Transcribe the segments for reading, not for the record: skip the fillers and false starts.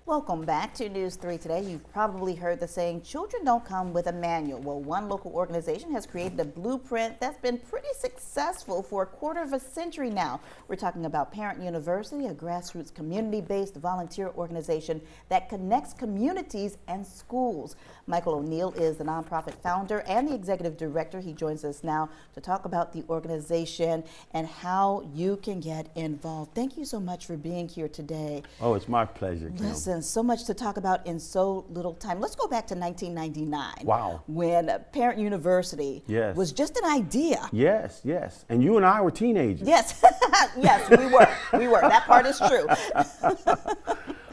Welcome back to News 3 Today. You've probably heard the saying, children don't come with a manual. Well, one local organization has created a blueprint that's been pretty successful for a quarter of a century now. We're talking about Parent University, a grassroots community-based volunteer organization that connects communities and schools. Michael O'Neill is the nonprofit founder and the executive director. He joins us now to talk about the organization and how you can get involved. Thank you so much for being here today. Oh, it's my pleasure, Kim. Listen, so much to talk about in so little time. Let's go back to 1999. Wow. When Parent University Yes. was just an idea. Yes, yes. And you and I were teenagers. Yes, yes, we were. We were. That part is true.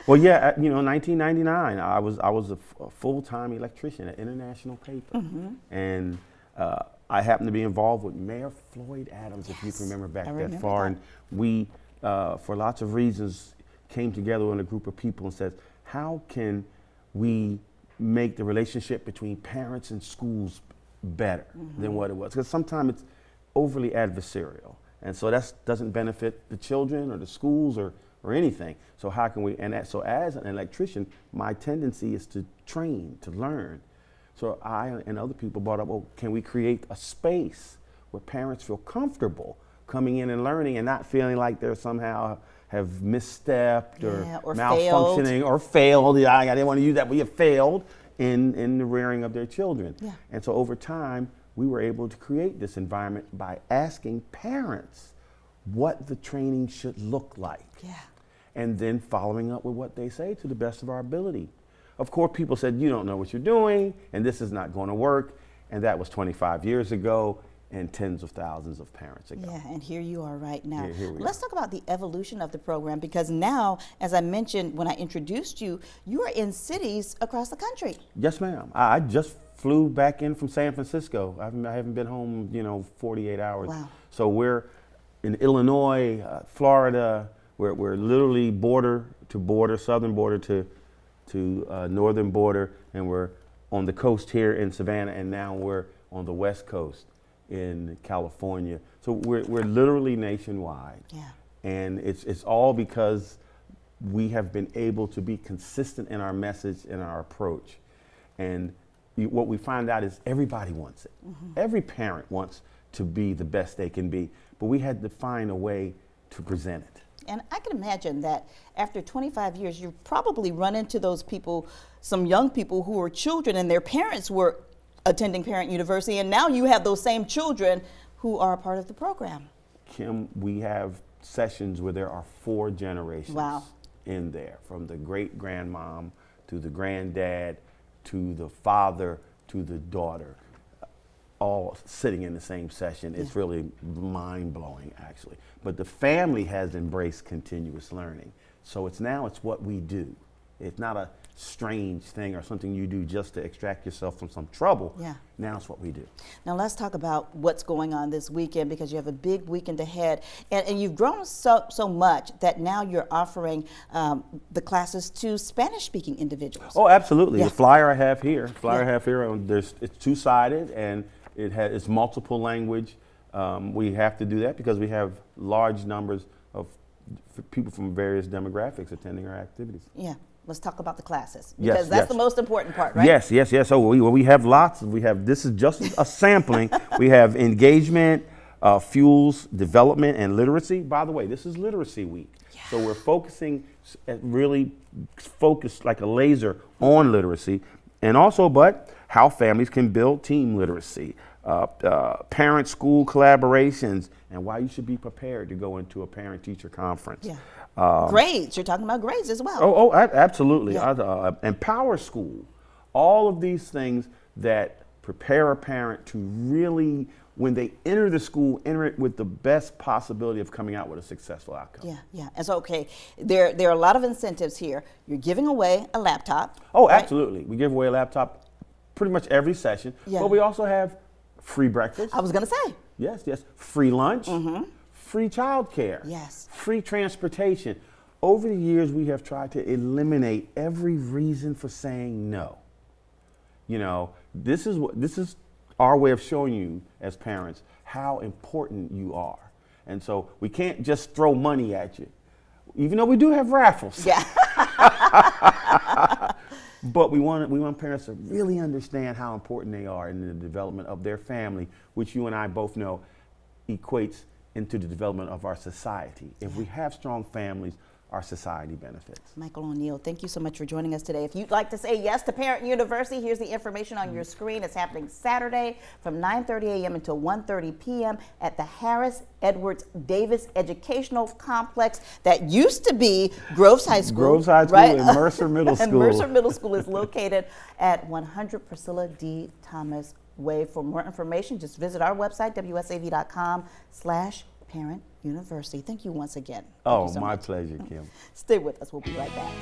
Well, yeah, 1999, I was a full-time electrician at International Paper. And I happened to be involved with Mayor Floyd Adams, if you can remember back that far. And we, for lots of reasons, came together in a group of people and said, how can we make the relationship between parents and schools better than what it was? Because sometimes it's overly adversarial. And so that doesn't benefit the children or the schools or anything. So how can we, so as an electrician, my tendency is to train, to learn. So I and other people brought up, well, can we create a space where parents feel comfortable coming in and learning and not feeling like they're somehow have misstepped or malfunctioning or failed. Yeah, I didn't want to use that, but you failed in the rearing of their children. Yeah. And so over time, we were able to create this environment by asking parents what the training should look like. Yeah. And then following up with what they say to the best of our ability. Of course, people said, you don't know what you're doing, and this is not going to work. And that was 25 years ago and tens of thousands of parents ago. Yeah, and here you are right now. Let's talk about the evolution of the program, because now, as I mentioned when I introduced you, you are in cities across the country. Yes, ma'am. I just flew back in from San Francisco. I haven't been home, 48 hours. Wow. So we're in Illinois, Florida. We're literally border to border, southern border to northern border, and we're on the coast here in Savannah, and now we're on the west coast in California. So we're literally nationwide. Yeah. And it's all because we have been able to be consistent in our message and our approach. And what we find out is everybody wants it. Every parent wants to be the best they can be, but we had to find a way to present it. And I can imagine that after 25 years, you've probably run into those people, some young people who were children and their parents were attending Parent University, and now you have those same children who are a part of the program. Kim, we have sessions where there are 4 generations in there, from the great-grandmom to the granddad to the father to the daughter, all sitting in the same session. It's really mind-blowing, actually. But the family has embraced continuous learning. So it's what we do. It's not a strange thing or something you do just to extract yourself from some trouble. Yeah. Now it's what we do. Now let's talk about what's going on this weekend, because you have a big weekend ahead, and you've grown so much that now you're offering the classes to Spanish-speaking individuals. Oh, absolutely. Yeah. The flyer I have here, it's two-sided, and it's multiple language. We have to do that because we have large numbers of people from various demographics attending our activities. Yeah. Let's talk about the classes, because that's the most important part, right? Yes, yes, yes. So we have lots. This is just a sampling. We have engagement, fuels, development, and literacy. By the way, this is Literacy Week. Yeah. So we're really focused like a laser on literacy, and also, how families can build team literacy, parent-school collaborations, and why you should be prepared to go into a parent-teacher conference. Yeah. Grades, you're talking about grades as well. Oh, absolutely. Yeah. Empower School, all of these things that prepare a parent to really, when they enter the school, enter it with the best possibility of coming out with a successful outcome. Yeah, yeah. And so, there are a lot of incentives here. You're giving away a laptop. Oh, right? Absolutely. We give away a laptop pretty much every session, but we also have free breakfast. I was going to say. Yes, yes. Free lunch. Free childcare. Yes. Free transportation. Over the years, we have tried to eliminate every reason for saying no. This is our way of showing you as parents how important you are. And so we can't just throw money at you, even though we do have raffles. Yeah. But we want parents to really understand how important they are in the development of their family, which you and I both know equates into the development of our society. If we have strong families, our society benefits. Michael O'Neill, thank you so much for joining us today. If you'd like to say yes to Parent University, here's the information on your screen. It's happening Saturday from 9:30 a.m. until 1:30 p.m. at the Harris Edwards Davis Educational Complex that used to be Groves High School. Groves High School right? and Mercer Middle School. And Mercer Middle School is located at 100 Priscilla D. Thomas Way. For more information, just visit our website, wsav.com/Parent University. Thank you once again. Thank you so My much. pleasure, Kim. Stay with us. We'll be right back.